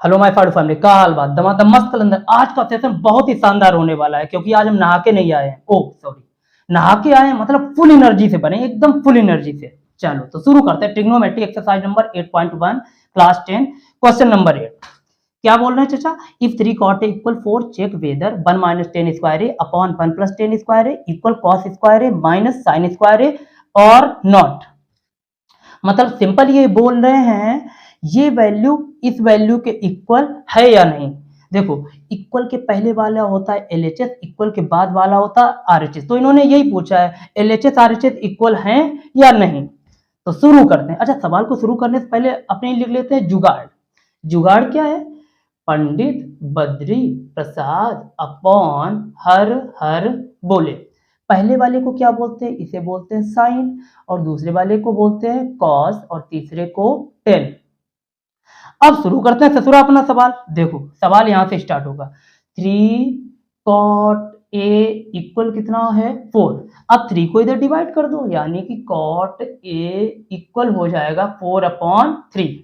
Hello my फाड़ू family, का हाल बात दमादम मस्त कलंदर। आज का सेशन बहुत ही शानदार होने वाला है क्योंकि आज हम नहा के नहीं आए हैं। ओ सॉरी, नहा के आए हैं मतलब फुल एनर्जी से बने, एकदम फुल एनर्जी से। चलो तो शुरू करते हैं। Trigonometry exercise number 8.1 class 10 question number 8। क्या बोल रहे हैं चाचा? If 3 cot a equal 4 check whether 1 minus tan square A upon 1 plus tan square A equal cos square A minus sin square A और नॉट। मतलब सिंपल ये बोल रहे हैं ये वैल्यू इस वैल्यू के इक्वल है या नहीं। देखो, इक्वल के पहले वाला होता है एलएचएस, इक्वल के बाद वाला होता है आरएचएस। तो इन्होंने यही पूछा है एलएचएस आरएचएस इक्वल हैं या नहीं। तो शुरू करते हैं। अच्छा, सवाल को शुरू करने से पहले अपने लिख लेते हैं जुगाड़। जुगाड़ क्या है? पंडित बद्री प्रसाद अपॉन हर हर बोले। पहले वाले को क्या बोलते हैं? इसे बोलते हैं साइन, और दूसरे वाले को बोलते हैं कॉस, और तीसरे को टेन। अब शुरू करते हैं ससुरा अपना सवाल। देखो, सवाल यहां से स्टार्ट होगा। 3 cot a इक्वल कितना है? 4। अब 3 को इधर डिवाइड कर दो, यानी कि cot a इक्वल हो जाएगा 4/3।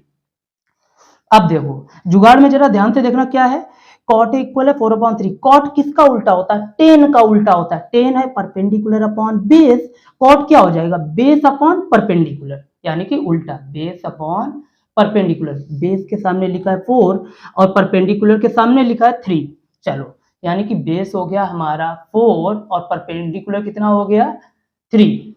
अब देखो, जुगाड़ में जरा ध्यान से देखना क्या है। cot a इक्वल है 4/3। cot किसका उल्टा होता है? टेन का उल्टा होता है। टेन है परपेंडिकुलर अपॉन बेस। cot क्या हो जाएगा? बेस अपॉन परपेंडिकुलर, यानी कि उल्टा बेस अपॉन परपेंडिकुलर। बेस के सामने लिखा है 4 और परपेंडिकुलर के सामने लिखा है 3। चलो, यानी कि बेस हो गया हमारा 4 और परपेंडिकुलर कितना हो गया? 3।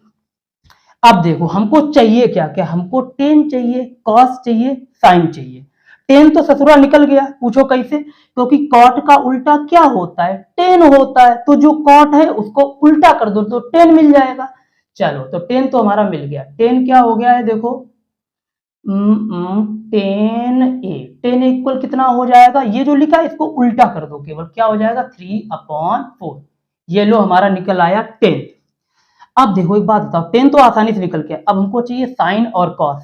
अब देखो, हमको चाहिए क्या क्या? हमको टेन चाहिए, कॉस चाहिए, साइन चाहिए। टेन तो ससुरा निकल गया, पूछो कैसे? क्योंकि कॉट का उल्टा क्या होता है? टेन होता है। तो जो कॉट है उसको उल्टा कर दो तो टेन मिल जाएगा। चलो, तो टेन तो हमारा मिल गया। टेन क्या हो गया है? देखो, टेन ए। टेन इक्वल कितना हो जाएगा? ये जो लिखा है इसको उल्टा कर दो, केवल क्या हो जाएगा? 3/4। ये लो, हमारा निकल आया 10। अब देखो एक बात बताओ, 10 तो आसानी से निकल गया। अब हमको चाहिए साइन और कॉस।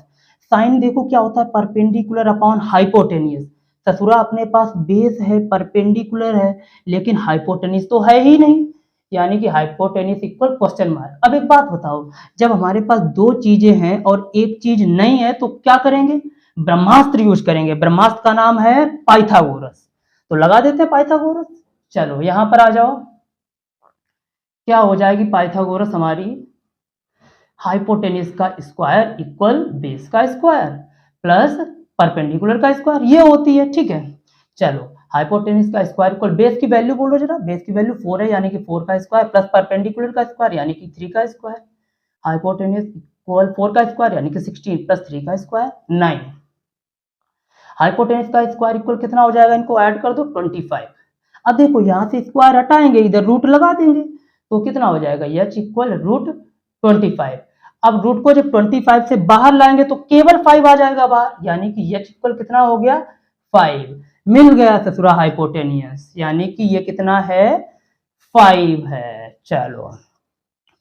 साइन देखो क्या होता है? Perpendicular upon hypotenuse. ससुरा अपने पास बेस है, परपेंडिकुलर है, लेकिन हाइपोटेनियस तो है ही नहीं, यानी कि हाइपोटेनियस इक्वल क्वेश्चन मार्क। अब एक बात बताओ, जब हमारे पास दो चीजें हैं और एक चीज नहीं है तो क्या करेंगे? ब्रह्मास्त्र यूज करेंगे। ब्रह्मास्त्र का नाम है पाइथागोरस। तो लगा देते हैं पाइथागोरस। चलो यहां पर आ जाओ। क्या हो जाएगी पाइथागोरस हमारी? हाइपोटेनिस का स्क्वायर इक्वल बेस का स्क्वायर प्लस परपेंडिकुलर का स्क्वायर, ये होती है। ठीक है, चलो, हाइपोटेनिस का स्क्वायर इक्वल बेस की वैल्यू बोलो जरा। बेस की वैल्यू 4 है, यानी कि 4 का स्क्वायर प्लस परपेंडिकुलर का स्क्वायर यानी कि 3 का स्क्वायर। हाइपोटेनिस इक्वल 4 का स्क्वायर यानी कि 16 प्लस 3 का स्क्वायर 9। हाइपोटेनिस का स्क्वायर इक्वल कितना हो जाएगा? इनको ऐड कर दो 25। अब देखो, यहां से स्क्वायर हटाएंगे, इधर रूट लगा देंगे, तो कितना हो जाएगा? h equal root 25। अब रूट को जब 25 से बाहर लाएंगे तो केवल 5 आ जाएगा बाहर, यानी कि h इक्वल कितना हो गया? 5। मिल गया ससुरा हाइपोटेनियस, यानी कि ये कितना है? 5 है। चलो,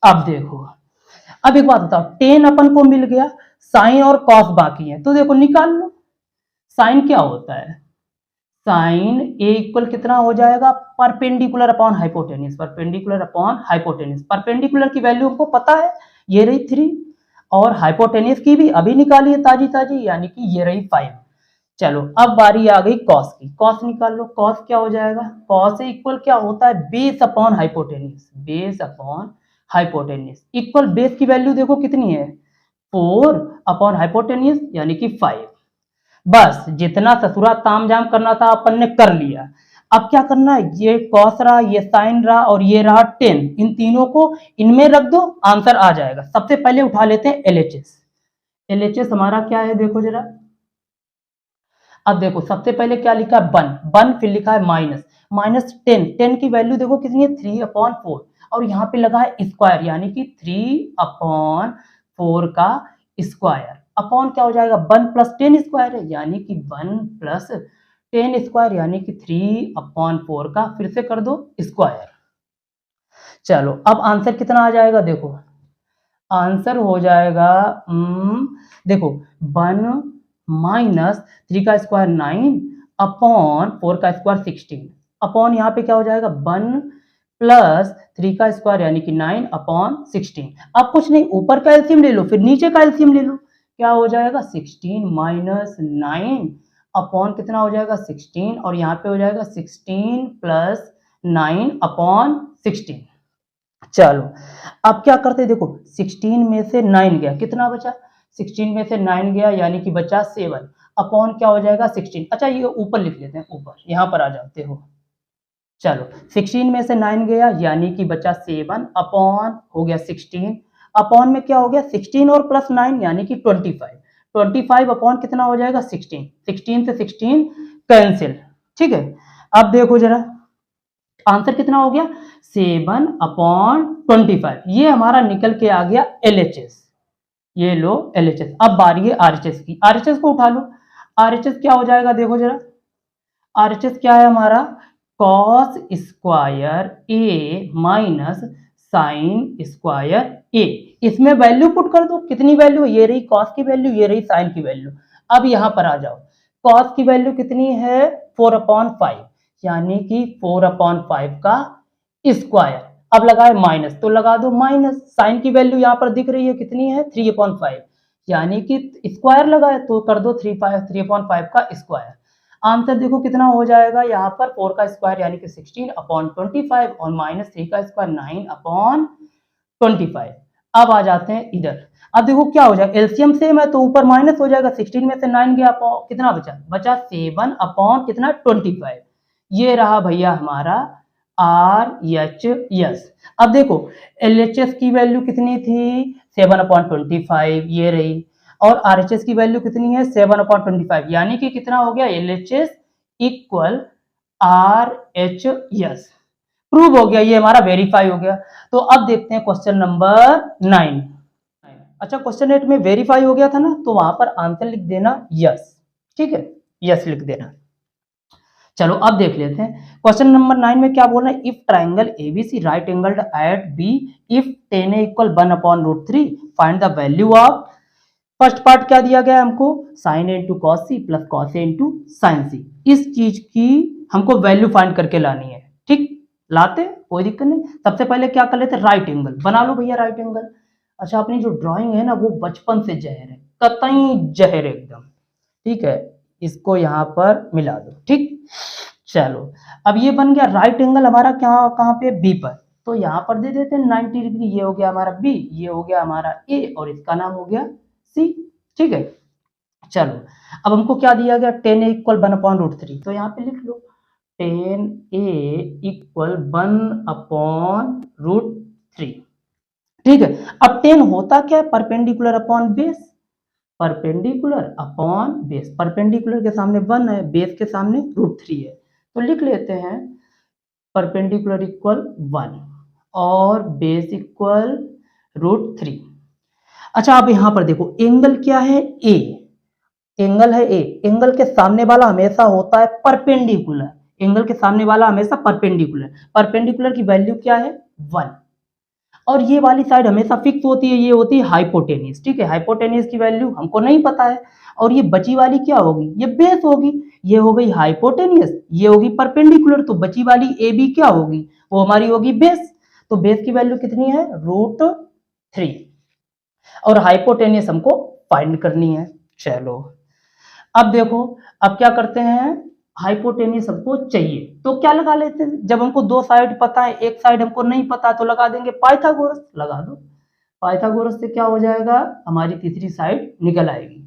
अब देखो, अब एक बात बताओ, 10 अपन को मिल गया, साइन और कॉस बाकी है, तो देखो निकाल लो। साइन क्या होता है? साइन ए इक्वल कितना हो जाएगा? Perpendicular upon hypotenuse. Perpendicular upon hypotenuse, perpendicular की वैल्यू हमको पता है, ये रही 3, और हाइपोटेनियस की भी अभी निकाली है ताजी ताजी, यानी कि ये रही 5। चलो, अब बारी आ गई कॉस की। कॉस निकाल लो। कॉस क्या हो जाएगा? कॉस इक्वल क्या होता है? Base upon hypotenuse. Base upon hypotenuse equal base की वैल्यू देखो कितनी है? 4 अपॉन हाइपोटेनियस यानी कि 5। बस जितना ससुरा तामझाम करना था अपन ने कर लिया। अब क्या करना है? ये कॉस रहा, ये साइन रहा, और ये रहा 10। इन तीनों को इनमें रख दो, आंसर आ जाएगा। सबसे पहले उठा लेते हैं एलएचएस। एलएचएस हमारा क्या है? देखो जरा। अब देखो, सबसे पहले क्या लिखा है? 1, फिर लिखा है माइनस -10। 10 की वैल्यू देखो कितनी है? 3/4। और यहाँ पे लगा है स्क्वायर, यानी कि 3/4 का स्क्वायर। अपॉन क्या हो जाएगा? 1 + 10 स्क्वायर है, यानी कि 1 + 10 स्क्वायर, यानी कि 3/4 का फिर से कर दो स्क्वायर। चलो, अब आंसर कितना आ जाएगा? देखो, आंसर हो जाएगा देखो, 1 -3 का स्क्वायर 9 अपॉन 4 का स्क्वायर 16। अपॉन यहाँ पे क्या हो जाएगा? 1 + 3 का स्क्वायर यानी कि 9/16। अब कुछ नहीं, ऊपर का एलसीएम ले लो, फिर नीचे का एलसीएम ले लो। क्या हो जाएगा? 16 - 9 अपॉन कितना हो जाएगा 16 और यहाँ पे हो जाएगा 16 प्लस 9 अपॉन 16। चलो अब क्या करते हैं, देखो 16 में से 9 गया, कितना बचा, 16 में से 9 गया यानी कि बचा 7 अपॉन क्या हो जाएगा 16। अच्छा ये ऊपर लिख लेते हैं, ऊपर यहाँ पर आ जाते हो। चलो 16 में से 9 गया यानी कि बचा 7 अपॉन हो गया 16, अपॉन में क्या हो गया 16 और प्लस 9 यानी कि 25, 25 अपॉन कितना हो जाएगा 16, 16 से 16 कैंसिल। ठीक है, अब देखो जरा आंसर कितना हो गया 7 अपॉन 25, ये हमारा निकल के आ गया LHS। ये लो LHS। अब बारी है RHS की, RHS को उठा लो। RHS क्या हो जाएगा देखो जरा, RHS क्या है हमारा cos square A minus sine square ए। इसमें वैल्यू पुट कर दो, कितनी वैल्यू, ये रही कॉस की वैल्यू, ये रही साइन की वैल्यू। अब यहां पर आ जाओ, कॉस की वैल्यू कितनी है 4/5 यानी कि 4/5 का स्क्वायर। अब लगाए माइनस तो लगा दो माइनस, साइन की वैल्यू यहां पर दिख रही है कितनी है 3/5 यानी कि स्क्वायर लगाए तो कर दो 3/5 का स्क्वायर। आंसर देखो कितना हो जाएगा यहाँ पर 4 का स्क्वायर यानी कि 16/25 और -3 का स्क्वायर 9/25। अब आ जाते हैं इधर, अब देखो क्या हो जाएगा एलसीएम सेम है तो ऊपर माइनस हो जाएगा, 16 में से 9 गया कितना बचा, बचा 7 अपॉन कितना 25। ये रहा भैया हमारा RHS। अब देखो LHS की वैल्यू कितनी थी 7/25, ये रही, और RHS की वैल्यू कितनी है 7/25 यानी कि कितना हो गया LHS इक्वल RHS। प्रूव हो गया, ये हमारा वेरीफाई हो गया। तो अब देखते हैं क्वेश्चन नंबर 9। अच्छा क्वेश्चन 8 में वेरीफाई हो गया था ना, तो वहां पर आंसर लिख देना यस। ठीक है, यस लिख देना। चलो अब देख लेते हैं क्वेश्चन नंबर 9 में क्या बोल रहा है, if triangle ABC right angled at B if tan a equal 1/√3 find the value of. First part क्या दिया गया है हमको sin a into cos C plus cos A into sine C. इस चीज की हमको वैल्यू फाइंड करके लानी है। ठीक, लाते कोई दिक्कत नहीं। सबसे पहले क्या कर लेते राइट एंगल बना लो भैया, राइट एंगल। अच्छा अपनी जो ड्राइंग है ना वो बचपन से जहर है, कतई जहर एकदम। ठीक है, इसको यहाँ पर मिला दो। ठीक, चलो अब ये बन गया राइट एंगल हमारा क्या कहाँ पे बी पर, तो यहाँ पर दे देते हैं 90 डिग्री। ये हो गया हमारा बी, ये हो गया हमारा ए और इसका नाम हो गया सी। ठीक है, चलो अब हमको क्या दिया गया tan a इक्वल 1/√3, तो यहाँ पे लिख लो tan a इक्वल 1/√3। ठीक है, अब tan होता क्या है perpendicular upon base, perpendicular upon base. Perpendicular के सामने 1 है, बेस के सामने √3 है, तो लिख लेते हैं परपेंडिकुलर इक्वल 1 और बेस इक्वल √3। अच्छा अब यहां पर देखो एंगल क्या है ए, एंगल है ए, एंगल के सामने वाला हमेशा होता है परपेंडिकुलर, एंगल के सामने वाला हमेशा परपेंडिकुलर, परपेंडिकुलर की वैल्यू क्या है 1, और ये वाली साइड हमेशा फिक्स होती है, ये होती है हाइपोटेनियस। ठीक है, हाइपोटेनियस की वैल्यू हमको नहीं पता है, और ये बची वाली क्या होगी ये बेस होगी, ये हो गई हाइपोटेनियस, ये होगी परपेंडिकुलर, तो बची वाली ए बी क्या होगी वो हमारी होगी बेस। तो बेस की वैल्यू कितनी है √3 और हाइपोटेनियस हमको फाइंड करनी है। चलो अब देखो, अब क्या करते हैं हाइपोटेनियस हमको चाहिए तो क्या लगा लेते हैं, जब हमको दो साइड पता है एक साइड हमको नहीं पता तो लगा देंगे पाइथागोरस, लगा दो। पाइथागोरस से क्या हो जाएगा हमारी तीसरी साइड निकल आएगी।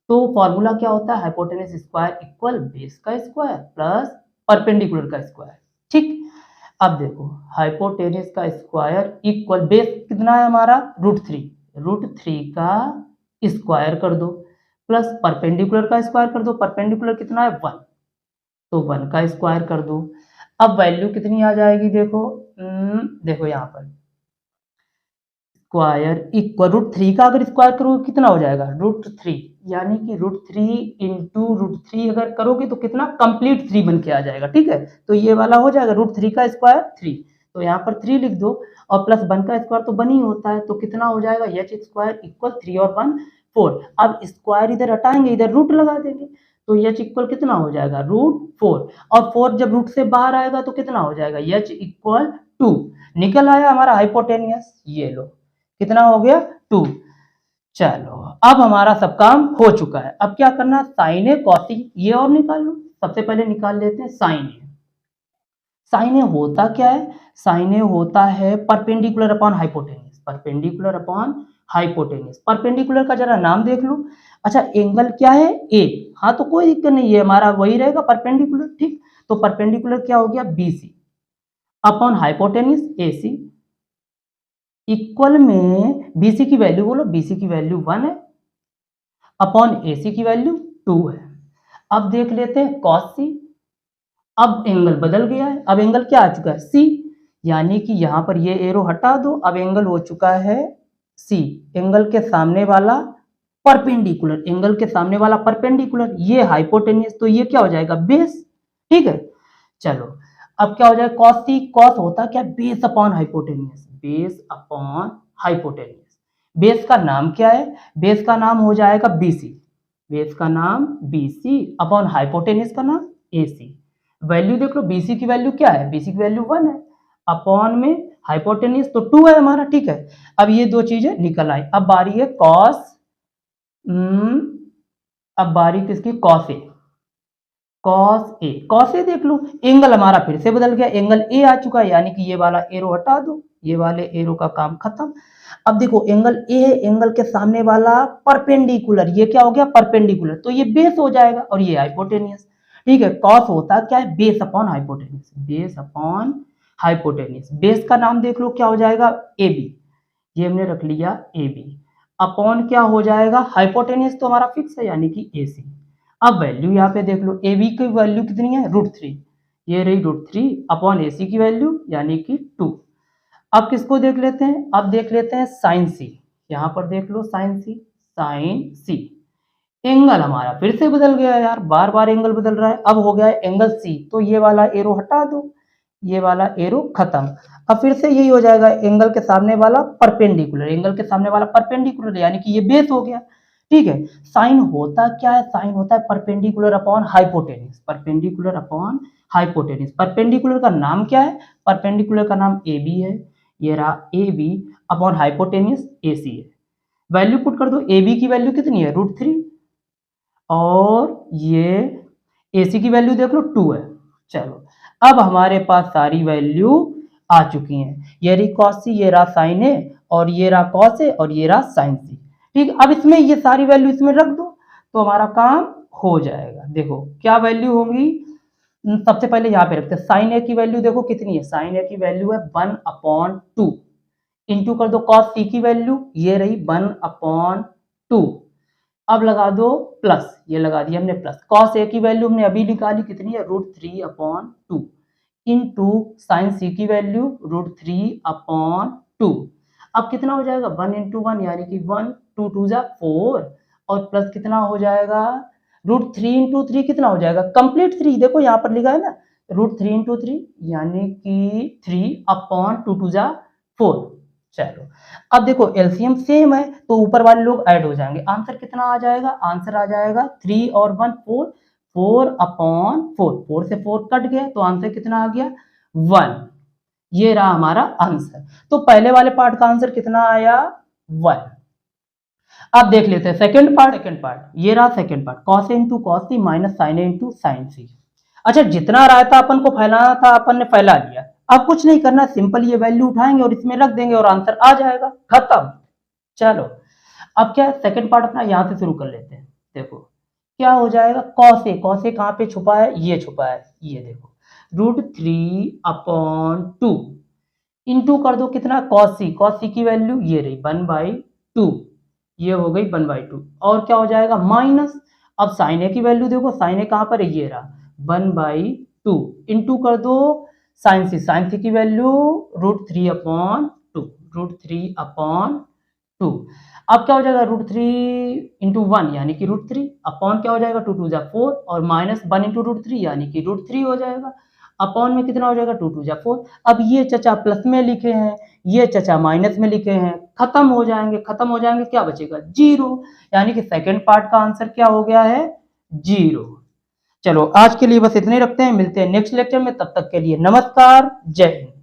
तो फॉर्मूला क्या होता है हाइपोटेनियस स्क्वायर इक्वल बेस का स्क्वायर प्लस परपेंडिकुलर का स्क्वायर। ठीक, अब देखो हाइपोटेनियस का स्क्वायर इक्वल बेस कितना है हमारा √3, √3 का स्क्वायर कर दो प्लस परपेंडिकुलर का स्क्वायर कर दो, परपेंडिकुलर कितना है 1, तो 1 का स्क्वायर कर दो। अब वैल्यू कितनी आ जाएगी देखो, देखो यहाँ पर स्क्वायर इक्वल √3 का अगर स्क्वायर करोगे कितना हो जाएगा √3 यानी कि √3 इंटू √3 अगर करोगे तो कितना कंप्लीट 3 बन के आ जाएगा। ठीक है, तो ये वाला हो जाएगा √3 का स्क्वायर 3, तो यहाँ पर 3 लिख दो और प्लस 1 का स्क्वायर तो 1 ही होता है, तो कितना हो जाएगा h स्क्वायर इक्वल 3 और 1 4। अब स्क्वायर इधर हटाएंगे इधर रूट लगा देंगे, तो h इक्वल कितना हो जाएगा √4, और 4 जब रूट से बाहर आएगा तो कितना हो जाएगा h इक्वल 2। निकल आया हमारा हाइपोटेनियस, ये लो कितना हो गया 2। चलो अब हमारा सब काम हो चुका है। अब क्या करना, साइन ए कॉस ए ये और निकाल लो। सबसे पहले निकाल लेते हैं साइन ए। साइन ए होता क्या है, साइन ए होता है perpendicular upon hypotenuse, perpendicular upon hypotenuse. Perpendicular का जरा नाम देख लो। अच्छा एंगल क्या है, ए, हाँ तो कोई दिक्कत नहीं है, हमारा वही रहेगा परपेंडिकुलर, ठीक। तो परपेंडिकुलर क्या हो गया, BC upon hypotenuse AC, equal में बीसी की वैल्यू बोलो, बीसी की वैल्यू 1 है अपॉन एसी की वैल्यू 2 है। अब देख लेते हैं कॉस सी। अब एंगल बदल गया है, अब एंगल क्या आ चुका है, सी, यानी कि यहां पर ये एरो हटा दो, अब एंगल हो चुका है सी। एंगल के सामने वाला परपेंडिकुलर, एंगल के सामने वाला परपेंडिकुलर, ये हाइपोटेन्यूज, तो ये क्या हो जाएगा, बेस, ठीक है। चलो अब क्या हो जाएगा, कॉस सी, कॉस होता क्या, base upon hypotenuse, base upon hypotenuse. Base का नाम क्या है, बेस का नाम हो जाएगा बीसी, बेस का नाम बीसी अपॉन हाइपोटेन्यूज का नाम एसी। वैल्यू देख लो, बीसी की वैल्यू क्या है, बीसी की वैल्यू 1 है, अपॉन में हाइपोटेन्यूज तो 2 है हमारा, ठीक है। अब ये दो चीजें निकल आई। अब बारी है कॉस, अब बारी किसकी, cos A, cos A, cos A देख लो, एंगल हमारा फिर से बदल गया, एंगल ए आ चुका है, यानी कि ये वाला एरो हटा दो, ये वाले एरो का काम खत्म। अब देखो एंगल ए है, एंगल के सामने वाला परपेंडिकुलर, ये क्या हो गया, परपेंडिकुलर, तो ये बेस हो जाएगा, और ये हाइपोटेनियस, ठीक है। कॉस होता क्या है, base upon hypotenuse, base upon hypotenuse. Base का नाम देख लो क्या हो जाएगा, ए बी, ये हमने रख लिया ए बी, अपॉन क्या हो जाएगा, हाइपोटेनियस तो हमारा फिक्स है, यानी कि ए सी। अब वैल्यू यहाँ पे देख लो, ए बी की वैल्यू कितनी है, √3, ये रही √3 अपॉन ए सी की वैल्यू यानी कि 2। अब किसको देख लेते हैं, अब देख लेते हैं साइन सी, यहाँ पर देख लो साइन सी, साइन सी। एंगल हमारा फिर से बदल गया यार, बार बार एंगल बदल रहा है। अब हो गया है एंगल सी, तो ये वाला एरो हटा दो, ये वाला एरो खत्म। अब फिर से यही हो जाएगा, एंगल के सामने वाला परपेंडिकुलर, एंगल के सामने वाला परपेंडिकुलर, यानी कि ये बेस हो गया, ठीक है। साइन होता क्या है, साइन होता है perpendicular upon hypotenuse, perpendicular upon hypotenuse. Perpendicular का नाम क्या है, परपेंडिकुलर का नाम ए बी है, ये रहा A B upon hypotenuse A सी है। वैल्यू पुट कर दो, ए बी की वैल्यू कितनी है, √3, और ये AC की वैल्यू देख लो 2 है। चलो अब हमारे पास सारी वैल्यू आ चुकी हैं, ये रही कॉस सी, ये रहा साइन ए, और ये रहा कॉस ए, और ये रहा साइन सी, ठीक। अब इसमें ये सारी वैल्यू इसमें रख दो तो हमारा काम हो जाएगा। देखो क्या वैल्यू होंगी, सबसे पहले यहाँ पे रखते हैं, साइन ए की वैल्यू देखो कितनी है, साइन ए की वैल्यू है 1/2, इंटू कर दो कॉस सी की वैल्यू, ये रही 1/2, अब लगा दो प्लस, ये लगा दिया हमने प्लस, कॉस ए की वैल्यू हमने अभी निकाली कितनी है, √3/2, इंटू साइन सी की वैल्यू √3/2। अब कितना हो जाएगा, 1 × 1 यानी कि 1, 2 2 जा 4, और प्लस कितना हो जाएगा, √3 × 3 कितना हो जाएगा, कंप्लीट 3, देखो यहाँ पर लिखा है ना, √3 × 3 यानी कि 3/2 2 जा 4। चलो अब देखो एलसीएम सेम है तो ऊपर वाले लोग ऐड हो जाएंगे, आंसर कितना आ जाएगा, आंसर आ जाएगा 3 और 1 4, 4/4, 4 से 4 कट गया तो आंसर कितना आ गया 1। ये रहा हमारा आंसर। तो पहले वाले पार्ट का आंसर कितना आया 1। अब देख लेते हैं सेकंड पार्ट, ये रहा second part, cos A × cos C minus sin A × sin C। अच्छा जितना रायता अपन को फैलाना था अपन ने फैला लिया, अब कुछ नहीं करना, सिंपल ये वैल्यू उठाएंगे और इसमें रख देंगे और आंसर आ जाएगा, खत्म। चलो अब क्या सेकंड पार्ट अपना यहां से शुरू कर लेते हैं। देखो क्या हो जाएगा, cos A कहां पे छुपा है, ये छुपा है, ये देखो √3/2 इंटू कर दो कितना, cos C की वैल्यू ये रही 1/2, ये हो गई 1/2, और क्या हो जाएगा माइनस, अब साइन ए की वैल्यू देखो, साइन ए कहां पर है, ये रहा 1/2, इंटू कर दो साइन सी की वैल्यू √3/2, √3/2। अब क्या हो जाएगा, √3 × 1 यानी कि √3, अपॉन क्या हो जाएगा 2 2 जा 4, और माइनस 1 × √3 यानी कि √3 हो जाएगा, अपॉन में कितना हो जाएगा 2 2 जा 4। अब ये चचा प्लस में लिखे हैं, ये चचा माइनस में लिखे हैं, खत्म हो जाएंगे, क्या बचेगा 0, यानी कि सेकंड पार्ट का आंसर क्या हो गया है 0। चलो आज के लिए बस इतने रखते हैं, मिलते हैं नेक्स्ट लेक्चर में, तब तक के लिए नमस्कार, जय हिंद।